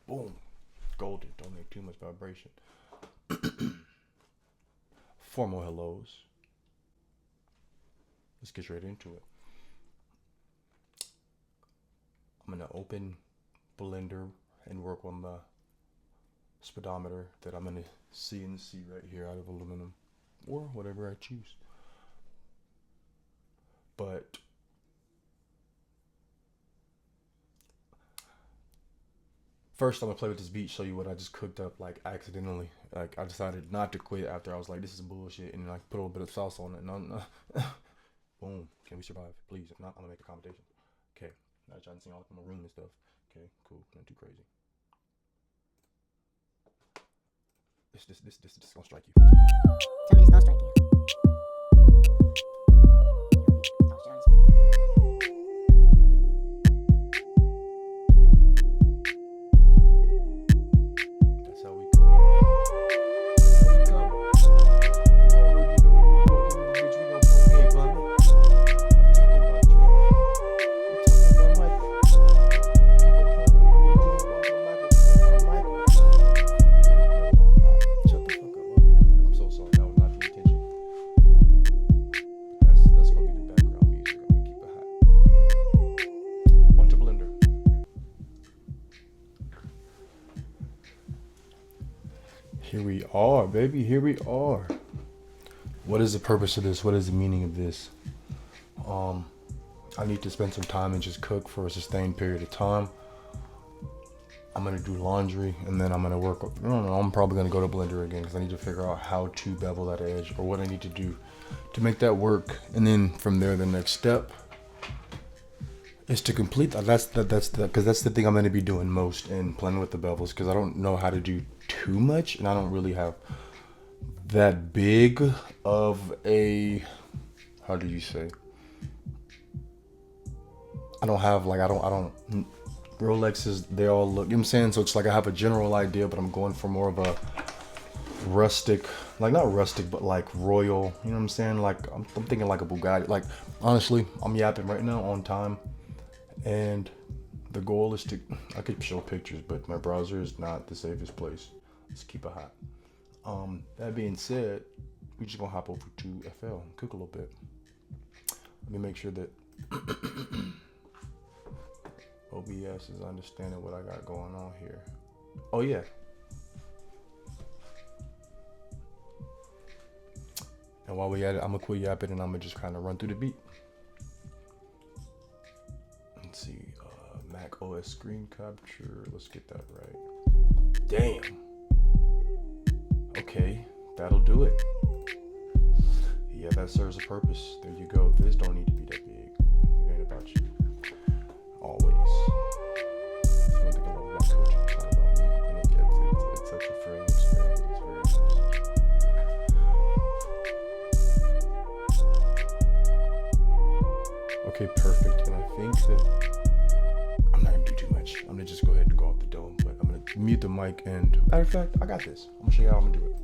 boom, golden. Don't make too much vibration. Formal hellos. Let's get right into it. I'm gonna open Blender and work on the speedometer that I'm gonna CNC right here out of aluminum or whatever I choose. But first, I'm gonna play with this beat, show you what I just cooked up, like accidentally. Like I decided not to quit after I was like, this is bullshit, and then I put a little bit of sauce on it. And boom, can we survive? Please, if not, I'm gonna make a commentation. Okay, I tried to sing all up in my room and stuff. Okay, cool, not too crazy. This gonna strike you. Tell me this don't strike you. That's how we come. That's how we come. You already know we walking in the bitch. We gon' pull. Hey, Bobby. I'm talking about you. I'm talking about Michael. People pointing at me. People walking Michael. Shut the fuck up. Why we doing that? I'm so sorry. That was not the intention. That's gonna be the background music. I'm gonna keep it hot. Watch a blender. Here we are, baby. Here we are. What is the purpose of this? What is the meaning of this? I need to spend some time and just cook for a sustained period of time. I'm gonna do laundry and then I'm gonna work. I don't know. I'm probably gonna go to Blender again because I need to figure out how to bevel that edge or what I need to do to make that work. And then from there, the next step is to complete that. That's the thing I'm gonna be doing most and playing with the bevels because I don't know how to do too much and I don't really have that big of a, how do you say? I don't have like, I don't, Rolexes, they all look, you know what I'm saying? So it's like I have a general idea, but I'm going for more of a rustic, like not rustic, but like royal, you know what I'm saying? Like I'm thinking like a Bugatti. Like honestly, I'm yapping right now on time. And the goal is to, I could show pictures, but my browser is not the safest place. Let's keep it hot. That being said, we're just gonna hop over to FL and cook a little bit. Let me make sure that OBS is understanding what I got going on here. Oh yeah. And while we at it, I'm gonna quit yapping and I'm gonna just kind of run through the beat. Let's see, Mac OS screen capture. Let's get that right. Damn. Okay, that'll do it. Yeah, that serves a purpose. There you go. This don't need to be that big. It ain't about you. Always. That's one thing I love about coaching. It's not about me. And it's such a freeing experience. It's very nice. Okay, perfect. And I think that I'm not gonna do too much. I'm gonna just go ahead and go off the dome, but I'm gonna mute the mic and matter of fact, I got this. I'm gonna show you how I'm gonna do it.